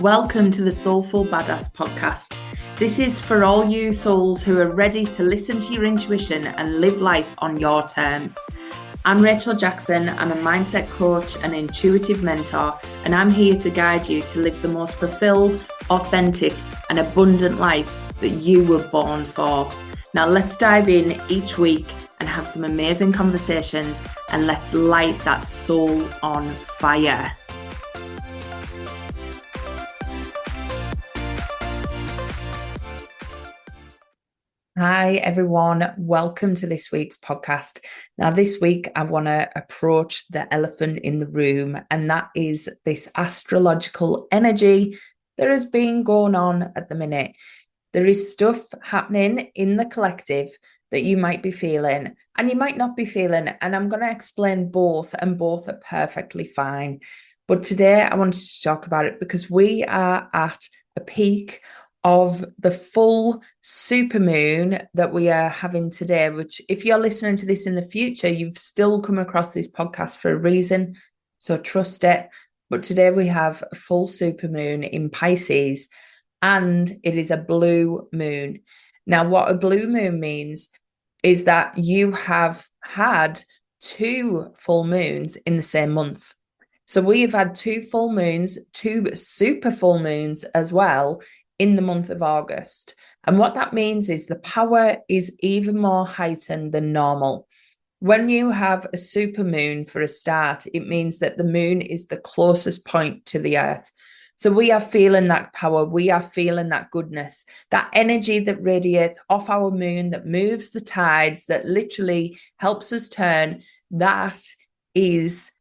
Welcome to the Soulful Badass podcast. This is for all you souls who are ready to listen to your intuition and live life on your terms. I'm Rachel Jackson. I'm a mindset coach and intuitive mentor, and I'm here to guide you to live the most fulfilled, authentic, and abundant life that you were born for. Now let's dive in each week and have some amazing conversations, and let's light that soul on fire. Hi, everyone. Welcome to this week's podcast. Now, this week, I want to approach the elephant in the room, and that is this astrological energy that has been going on at the minute. There is stuff happening in the collective that you might be feeling and you might not be feeling. And I'm going to explain both, and both are perfectly fine. But today, I wanted to talk about it because we are at a peak of the full supermoon that we are having today, which if you're listening to this in the future, you've still come across this podcast for a reason, so trust it. But today we have a full supermoon in Pisces, and it is a blue moon. Now, what a blue moon means is that you have had 2 full moons in the same month. So we have had 2 full moons, 2 super full moons as well, in the month of August. And what that means is the power is even more heightened than normal. When you have a super moon for a start, it means that the moon is the closest point to the earth. So we are feeling that power, we are feeling that goodness, that energy that radiates off our moon, that moves the tides, that literally helps us turn, that is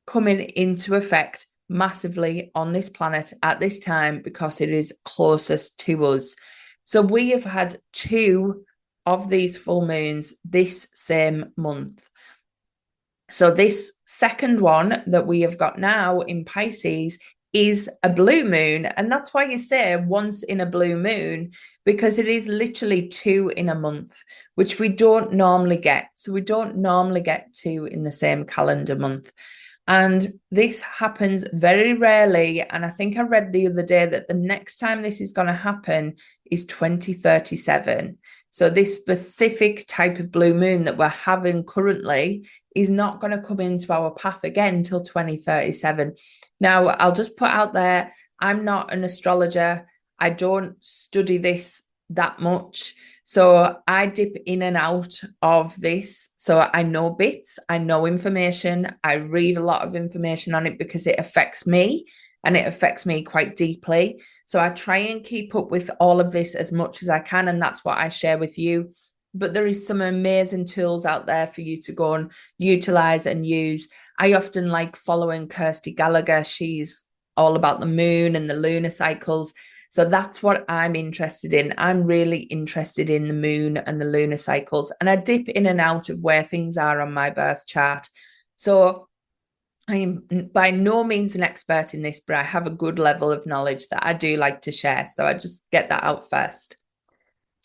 coming into effect massively on this planet at this time because it is closest to us. So we have had 2 of these full moons this same month. So this second one that we have got now in Pisces is a blue moon, and that's why you say once in a blue moon, because it is literally 2 in a month, which we don't normally get. So we don't normally get 2 in the same calendar month. And this happens very rarely. And I think I read the other day that the next time this is going to happen is 2037. So this specific type of blue moon that we're having currently is not going to come into our path again until 2037. Now, I'll just put out there, I'm not an astrologer. I don't study this that much. So I dip in and out of this. So I know bits, I know information. I read a lot of information on it because it affects me, and it affects me quite deeply. So I try and keep up with all of this as much as I can, and that's what I share with you. But there is some amazing tools out there for you to go and utilize and use. I often like following Kirsty Gallagher. She's all about the moon and the lunar cycles. So that's what I'm interested in. I'm really interested in the moon and the lunar cycles, and I dip in and out of where things are on my birth chart. So I am by no means an expert in this, but I have a good level of knowledge that I do like to share. So I just get that out first.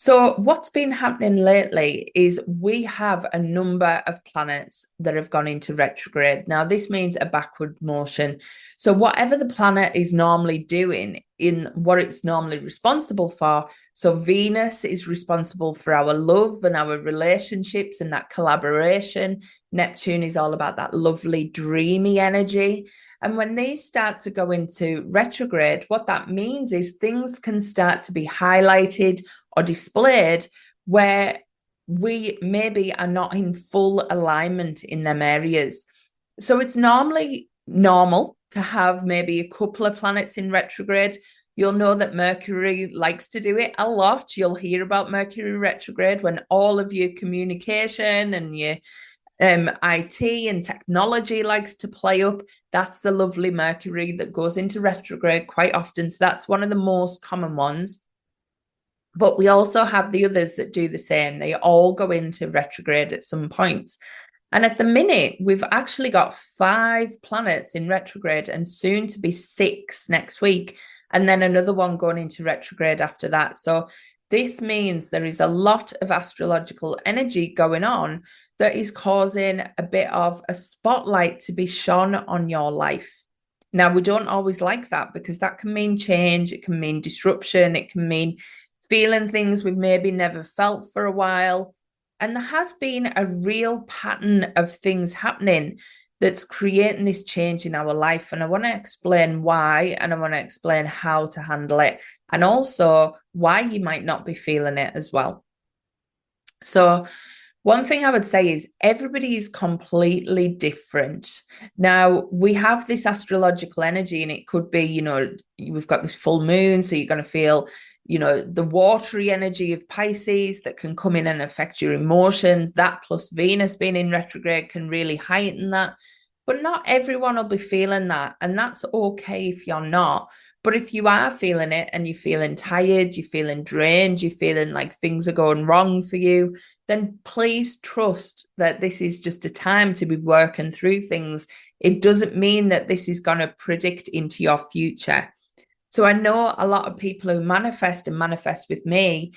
So what's been happening lately is we have a number of planets that have gone into retrograde. Now, this means a backward motion. So whatever the planet is normally doing in what it's normally responsible for. So Venus is responsible for our love and our relationships and that collaboration. Neptune is all about that lovely, dreamy energy. And when these start to go into retrograde, what that means is things can start to be highlighted or displayed where we maybe are not in full alignment in them areas. So it's normally normal to have maybe a couple of planets in retrograde. You'll know that Mercury likes to do it a lot. You'll hear about Mercury retrograde when all of your communication and your IT and technology likes to play up. That's the lovely Mercury that goes into retrograde quite often. So that's one of the most common ones. But we also have the others that do the same. They all go into retrograde at some points. And at the minute, we've actually got 5 planets in retrograde, and soon to be 6 next week. And then another one going into retrograde after that. So this means there is a lot of astrological energy going on that is causing a bit of a spotlight to be shone on your life. Now, we don't always like that because that can mean change, it can mean disruption, it can mean feeling things we've maybe never felt for a while. And there has been a real pattern of things happening that's creating this change in our life. And I want to explain why, and I want to explain how to handle it, and also why you might not be feeling it as well. So, one thing I would say is everybody is completely different. Now, we have this astrological energy, and it could be, we've got this full moon, so you're going to feel, the watery energy of Pisces that can come in and affect your emotions. That plus Venus being in retrograde can really heighten that. But not everyone will be feeling that. And that's okay if you're not. But if you are feeling it and you're feeling tired, you're feeling drained, you're feeling like things are going wrong for you, then please trust that this is just a time to be working through things. It doesn't mean that this is going to predict into your future. So I know a lot of people who manifest with me.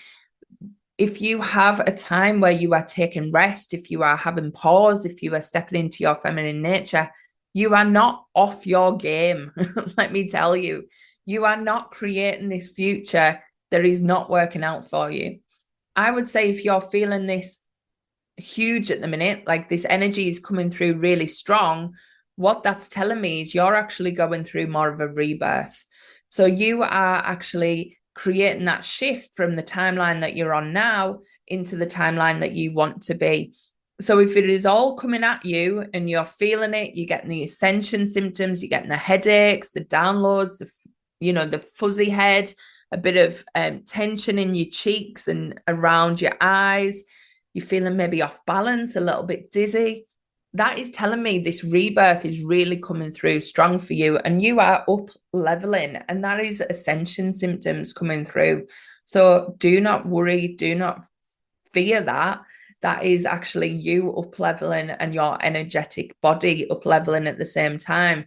If you have a time where you are taking rest, if you are having pause, if you are stepping into your feminine nature, you are not off your game. Let me tell you, you are not creating this future that is not working out for you. I would say if you're feeling this huge at the minute, like this energy is coming through really strong, what that's telling me is you're actually going through more of a rebirth. So you are actually creating that shift from the timeline that you're on now into the timeline that you want to be. So if it is all coming at you and you're feeling it, you're getting the ascension symptoms, you're getting the headaches, the downloads, the fuzzy head, a bit of tension in your cheeks and around your eyes, you're feeling maybe off balance, a little bit dizzy, that is telling me this rebirth is really coming through strong for you and you are up leveling, and that is ascension symptoms coming through. So do not worry, do not fear that. That is actually you up leveling and your energetic body up leveling at the same time.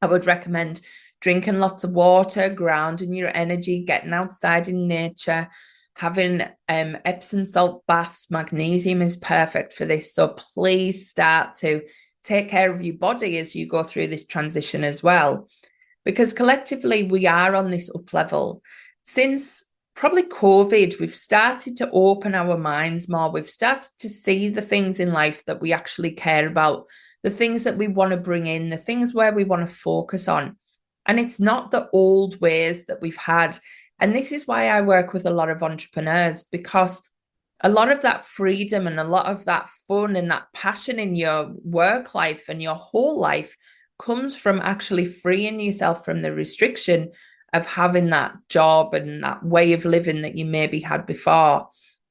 I would recommend drinking lots of water, grounding your energy, getting outside in nature, having Epsom salt baths. Magnesium is perfect for this. So please start to take care of your body as you go through this transition as well. Because collectively, we are on this up level. Since probably COVID, we've started to open our minds more. We've started to see the things in life that we actually care about, the things that we want to bring in, the things where we want to focus on. And it's not the old ways that we've had. And this is why I work with a lot of entrepreneurs, because a lot of that freedom and a lot of that fun and that passion in your work life and your whole life comes from actually freeing yourself from the restriction of having that job and that way of living that you maybe had before.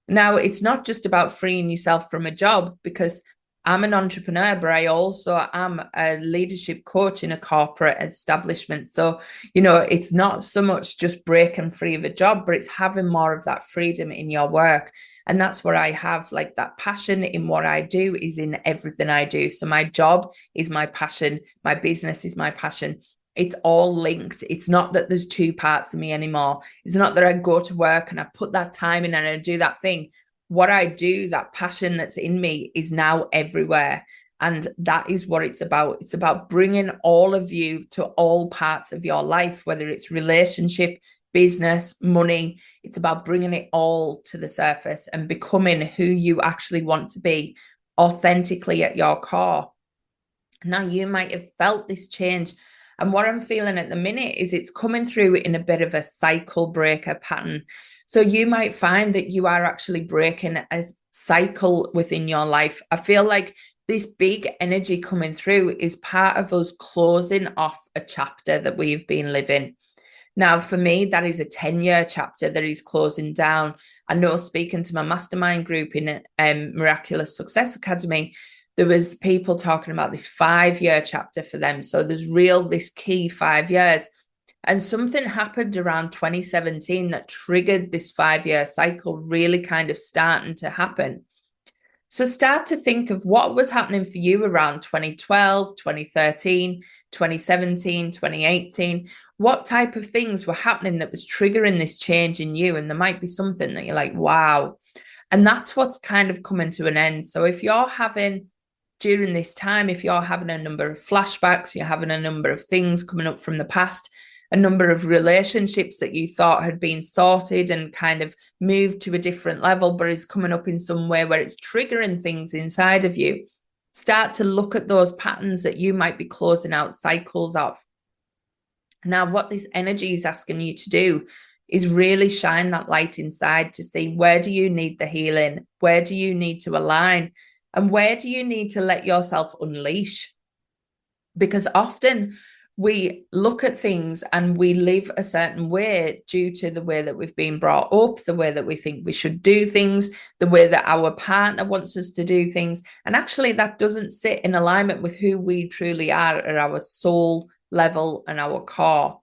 Now, it's not just about freeing yourself from a job, because I'm an entrepreneur, but I also am a leadership coach in a corporate establishment. So, it's not so much just breaking free of a job, but it's having more of that freedom in your work. And that's where I have like that passion in what I do is in everything I do. So my job is my passion. My business is my passion. It's all linked. It's not that there's two parts of me anymore. It's not that I go to work and I put that time in and I do that thing. What I do, that passion that's in me, is now everywhere. And that is what it's about. It's about bringing all of you to all parts of your life, whether it's relationship, business, money. It's about bringing it all to the surface and becoming who you actually want to be authentically at your core. Now, you might have felt this change. And what I'm feeling at the minute is it's coming through in a bit of a cycle breaker pattern. So you might find that you are actually breaking a cycle within your life. I feel like this big energy coming through is part of us closing off a chapter that we've been living. Now, for me, that is a 10-year chapter that is closing down. I know, speaking to my mastermind group in Miraculous Success Academy, there was people talking about this 5-year chapter for them. So there's this key 5 years. And something happened around 2017 that triggered this 5-year cycle really kind of starting to happen. So start to think of what was happening for you around 2012, 2013, 2017, 2018. What type of things were happening that was triggering this change in you? And there might be something that you're like, wow. And that's what's kind of coming to an end. So if you're having during this time, if you're having a number of flashbacks, you're having a number of things coming up from the past, a number of relationships that you thought had been sorted and kind of moved to a different level, but is coming up in some way where it's triggering things inside of you, start to look at those patterns that you might be closing out cycles of. Now, what this energy is asking you to do is really shine that light inside to see, where do you need the healing? Where do you need to align? And where do you need to let yourself unleash? Because often we look at things and we live a certain way due to the way that we've been brought up, the way that we think we should do things, the way that our partner wants us to do things. And actually, that doesn't sit in alignment with who we truly are at our soul level and our core.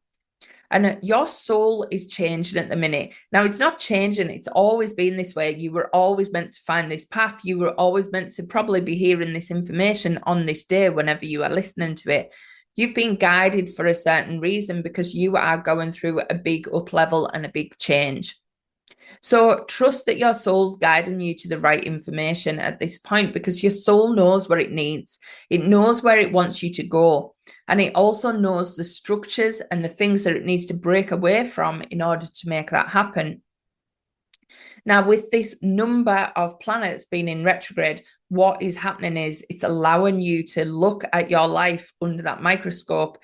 And your soul is changing at the minute. Now, it's not changing. It's always been this way. You were always meant to find this path. You were always meant to probably be hearing this information on this day whenever you are listening to it. You've been guided for a certain reason because you are going through a big up level and a big change. So trust that your soul's guiding you to the right information at this point, because your soul knows what it needs. It knows where it wants you to go. And it also knows the structures and the things that it needs to break away from in order to make that happen. Now, with this number of planets being in retrograde, what is happening is it's allowing you to look at your life under that microscope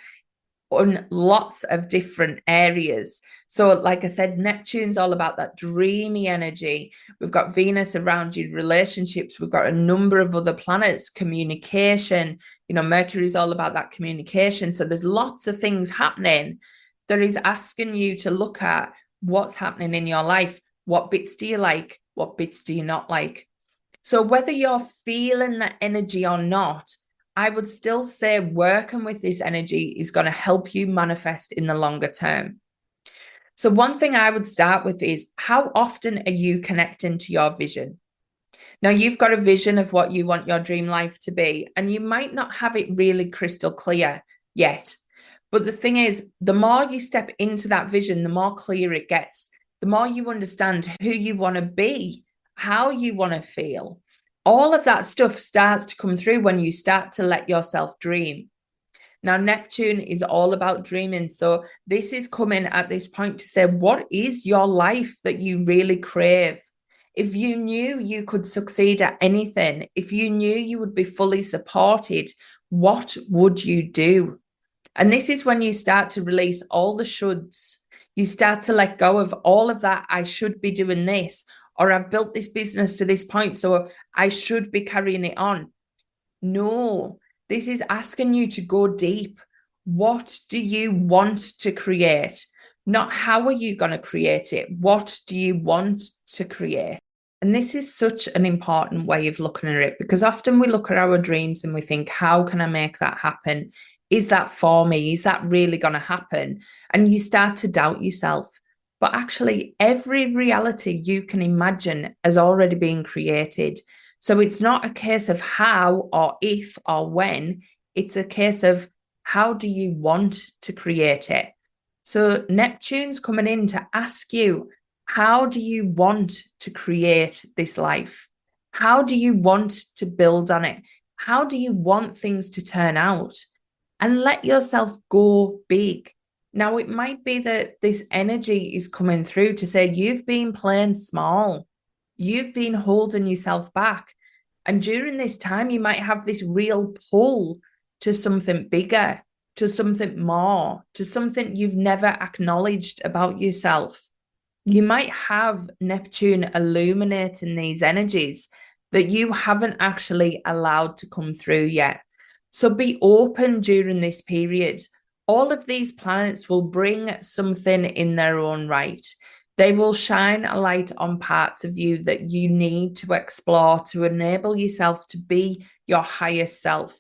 on lots of different areas. So like I said, Neptune's all about that dreamy energy. We've got Venus around your relationships. We've got a number of other planets, communication. Mercury's all about that communication. So there's lots of things happening that is asking you to look at what's happening in your life. What bits do you like? What bits do you not like? So whether you're feeling that energy or not, I would still say working with this energy is going to help you manifest in the longer term. So one thing I would start with is, how often are you connecting to your vision? Now, you've got a vision of what you want your dream life to be, and you might not have it really crystal clear yet. But the thing is, the more you step into that vision, the more clear it gets. The more you understand who you want to be, how you want to feel. All of that stuff starts to come through when you start to let yourself dream. Now, Neptune is all about dreaming. So this is coming at this point to say, what is your life that you really crave? If you knew you could succeed at anything, if you knew you would be fully supported, what would you do? And this is when you start to release all the shoulds. You start to let go of all of that. I should be doing this, or I've built this business to this point, so I should be carrying it on. No, this is asking you to go deep. What do you want to create? Not how are you going to create it? What do you want to create? And this is such an important way of looking at it, because often we look at our dreams and we think, how can I make that happen? Is that for me? Is that really going to happen? And you start to doubt yourself. But actually, every reality you can imagine has already been created. So it's not a case of how or if or when. It's a case of, how do you want to create it? So Neptune's coming in to ask you, how do you want to create this life? How do you want to build on it? How do you want things to turn out? And let yourself go big. Now, it might be that this energy is coming through to say, you've been playing small. You've been holding yourself back. And during this time, you might have this real pull to something bigger, to something more, to something you've never acknowledged about yourself. You might have Neptune illuminating these energies that you haven't actually allowed to come through yet. So be open during this period. All of these planets will bring something in their own right. They will shine a light on parts of you that you need to explore to enable yourself to be your highest self,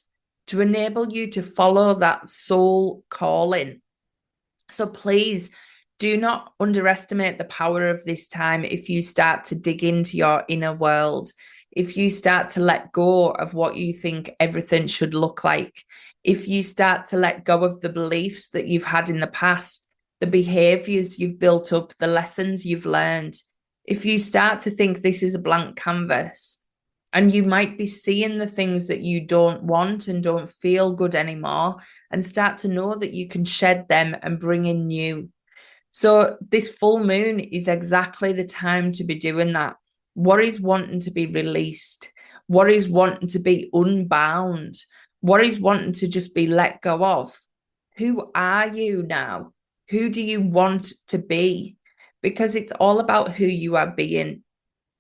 to enable you to follow that soul calling. So please do not underestimate the power of this time if you start to dig into your inner world, if you start to let go of what you think everything should look like, if you start to let go of the beliefs that you've had in the past, the behaviors you've built up, the lessons you've learned, if you start to think this is a blank canvas And you might be seeing the things that you don't want and don't feel good anymore, and start to know that you can shed them and bring in new. So this full moon is exactly the time to be doing that. What is wanting to be released? What is wanting to be unbound? What is wanting to just be let go of? Who are you now? Who do you want to be? Because it's all about who you are being.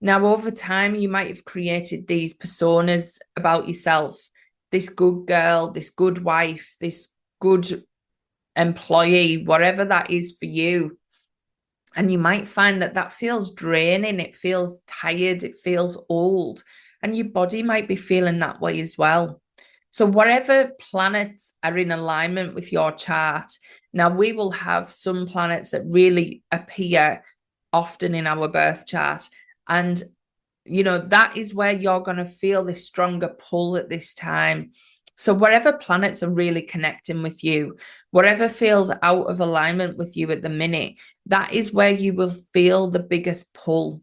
Now, over time, you might have created these personas about yourself. This good girl, this good wife, this good employee, whatever that is for you. And you might find that that feels draining, it feels tired, it feels old, and your body might be feeling that way as well. So, whatever planets are in alignment with your chart, now we will have some planets that really appear often in our birth chart. And, that is where you're going to feel this stronger pull at this time. So, whatever planets are really connecting with you, whatever feels out of alignment with you at the minute, that is where you will feel the biggest pull.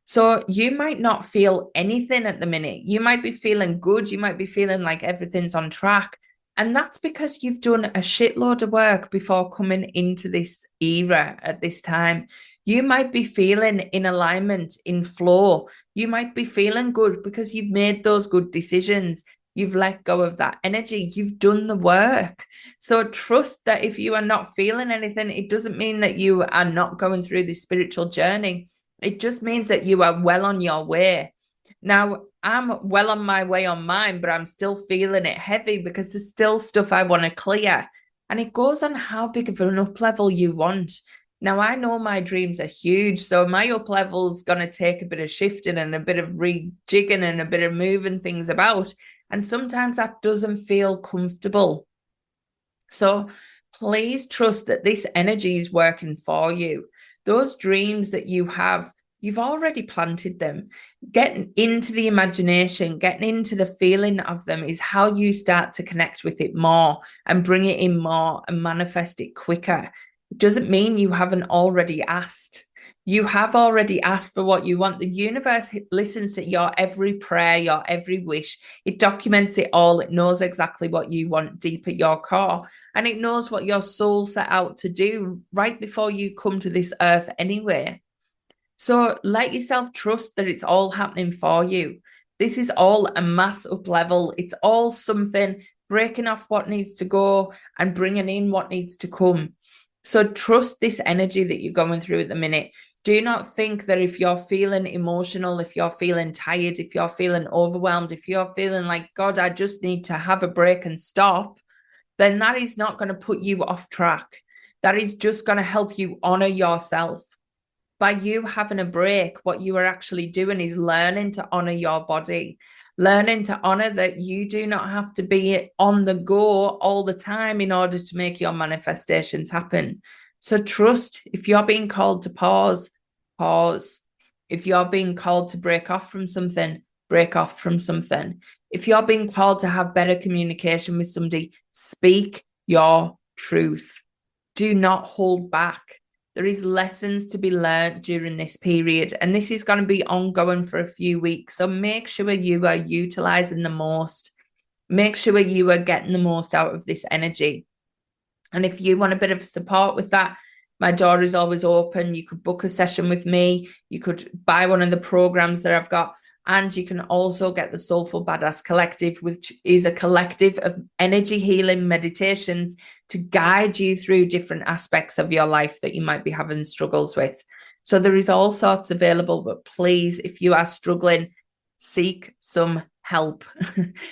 So you might not feel anything at the minute. You might be feeling good. You might be feeling like everything's on track. And that's because you've done a shitload of work before coming into this era at this time. You might be feeling in alignment, in flow. You might be feeling good because you've made those good decisions. You've let go of that energy. You've done the work. So trust that if you are not feeling anything, it doesn't mean that you are not going through this spiritual journey. It just means that you are well on your way. Now, I'm well on my way on mine, but I'm still feeling it heavy because there's still stuff I want to clear. And it goes on how big of an up level you want. Now, I know my dreams are huge, so my up level is going to take a bit of shifting and a bit of rejigging and a bit of moving things about. And sometimes that doesn't feel comfortable. So please trust that this energy is working for you. Those dreams that you have, you've already planted them. Getting into the imagination, getting into the feeling of them is how you start to connect with it more and bring it in more and manifest it quicker. It doesn't mean you haven't already asked. You have already asked for what you want. The universe listens to your every prayer, your every wish. It documents it all. It knows exactly what you want deep at your core. And it knows what your soul set out to do right before you come to this earth anyway. So let yourself trust that it's all happening for you. This is all a mass up level. It's all something breaking off what needs to go and bringing in what needs to come. So trust this energy that you're going through at the minute. Do not think that if you're feeling emotional, if you're feeling tired, if you're feeling overwhelmed, if you're feeling like, God, I just need to have a break and stop, then that is not going to put you off track. That is just going to help you honor yourself. By you having a break, what you are actually doing is learning to honor your body, learning to honor that you do not have to be on the go all the time in order to make your manifestations happen. So trust, if you're being called to pause, pause. If you're being called to break off from something, break off from something. If you're being called to have better communication with somebody, speak your truth. Do not hold back. There is lessons to be learned during this period, and this is going to be ongoing for a few weeks. So make sure you are utilizing the most. Make sure you are getting the most out of this energy. And if you want a bit of support with that, my door is always open. You could book a session with me. You could buy one of the programs that I've got. And you can also get the Soulful Badass Collective, which is a collective of energy healing meditations to guide you through different aspects of your life that you might be having struggles with. So there is all sorts available, but please, if you are struggling, seek some help.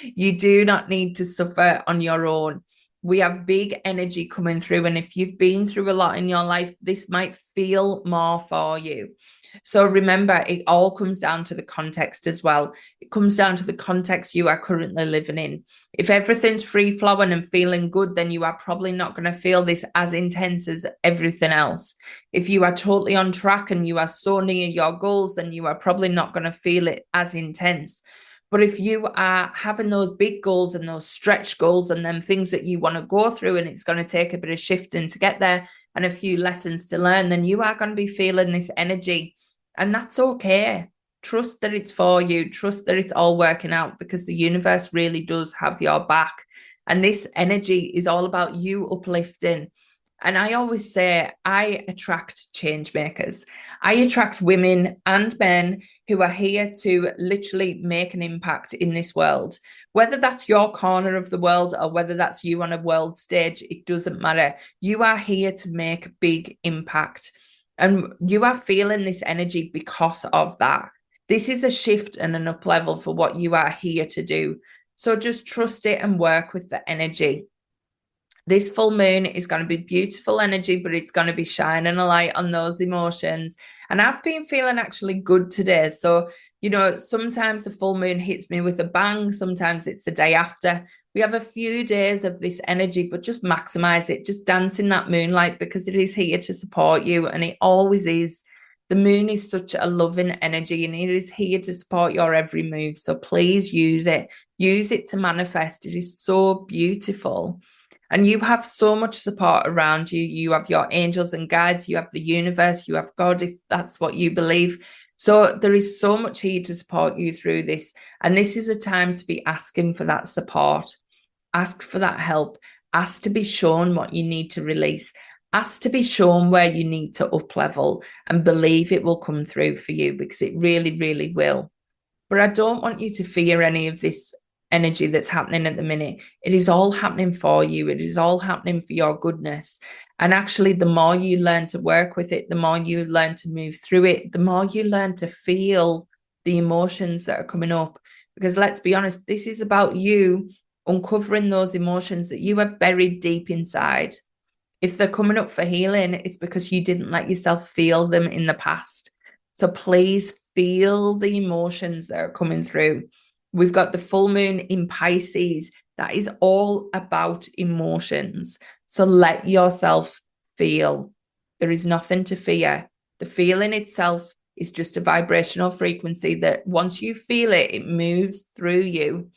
You do not need to suffer on your own. We have big energy coming through. And if you've been through a lot in your life, this might feel more for you. So remember, it all comes down to the context as well. It comes down to the context you are currently living in. If everything's free flowing and feeling good, then you are probably not going to feel this as intense as everything else. If you are totally on track and you are so near your goals, then you are probably not going to feel it as intense. But if you are having those big goals and those stretch goals and them things that you want to go through, and it's going to take a bit of shifting to get there and a few lessons to learn, then you are going to be feeling this energy. And that's okay. Trust that it's for you. Trust that it's all working out, because the universe really does have your back. And this energy is all about you uplifting. And I always say I attract change makers. I attract women and men who are here to literally make an impact in this world. Whether that's your corner of the world or whether that's you on a world stage, it doesn't matter. You are here to make a big impact. And you are feeling this energy because of that. This is a shift and an up level for what you are here to do. So just trust it and work with the energy. This full moon is going to be beautiful energy, but it's going to be shining a light on those emotions. And I've been feeling actually good today. So, sometimes the full moon hits me with a bang. Sometimes it's the day after. We have a few days of this energy, but just maximize it. Just dance in that moonlight, because it is here to support you. And it always is. The moon is such a loving energy, and it is here to support your every move. So please use it. Use it to manifest. It is so beautiful. And you have so much support around you. You have your angels and guides. You have the universe. You have God, if that's what you believe. So there is so much here to support you through this. And this is a time to be asking for that support. Ask for that help. Ask to be shown what you need to release. Ask to be shown where you need to up level, and believe it will come through for you, because it really, really will. But I don't want you to fear any of this energy that's happening at the minute. It is all happening for you. It is all happening for your goodness. And actually, the more you learn to work with it, the more you learn to move through it, the more you learn to feel the emotions that are coming up. Because let's be honest, this is about you uncovering those emotions that you have buried deep inside. If they're coming up for healing, it's because you didn't let yourself feel them in the past. So please feel the emotions that are coming through. We've got the full moon in Pisces. That is all about emotions. So let yourself feel. There is nothing to fear. The feeling itself is just a vibrational frequency that once you feel it, it moves through you.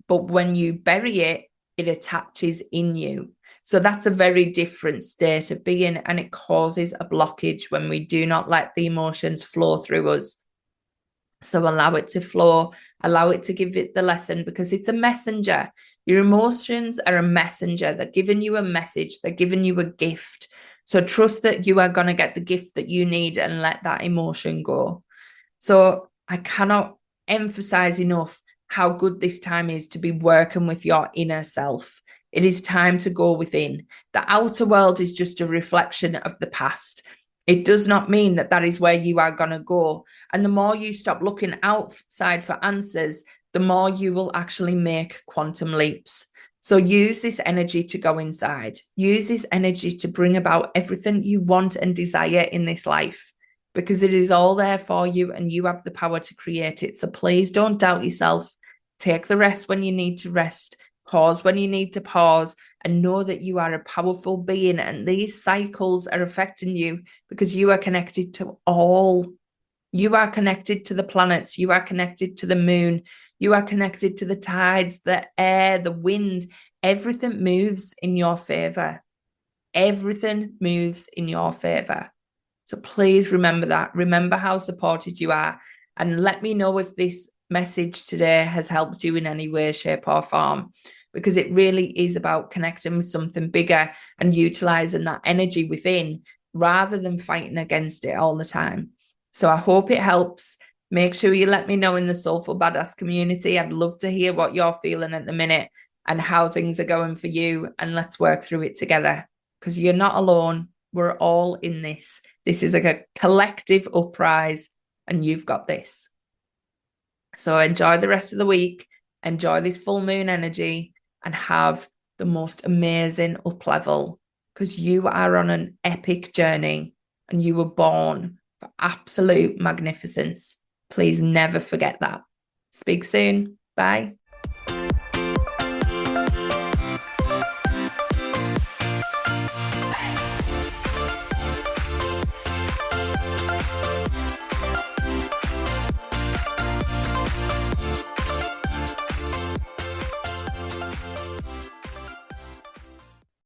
But when you bury it, it attaches in you. So that's a very different state of being, and it causes a blockage when we do not let the emotions flow through us. So allow it to flow, allow it to give it the lesson, because it's a messenger. Your emotions are a messenger. They're giving you a message. They're giving you a gift. So trust that you are going to get the gift that you need, and let that emotion go. So I cannot emphasize enough how good this time is to be working with your inner self. It is time to go within. The outer world is just a reflection of the past. It does not mean that that is where you are going to go. And the more you stop looking outside for answers, the more you will actually make quantum leaps. So use this energy to go inside. Use this energy to bring about everything you want and desire in this life, because it is all there for you and you have the power to create it. So please don't doubt yourself. Take the rest when you need to rest. Pause when you need to pause, and know that you are a powerful being, and these cycles are affecting you because you are connected to all. You are connected to the planets. You are connected to the moon. You are connected to the tides, the air, the wind. Everything moves in your favor. Everything moves in your favor. So please remember that. Remember how supported you are, and let me know if this message today has helped you in any way, shape, or form, because it really is about connecting with something bigger and utilizing that energy within, rather than fighting against it all the time. So I hope it helps. Make sure you let me know in the Soulful Badass community. I'd love to hear what you're feeling at the minute and how things are going for you, and let's work through it together, because you're not alone. We're all in this. This is like a collective uprise, and you've got this. So enjoy the rest of the week, enjoy this full moon energy, and have the most amazing up level, because you are on an epic journey and you were born for absolute magnificence. Please never forget that. Speak soon. Bye.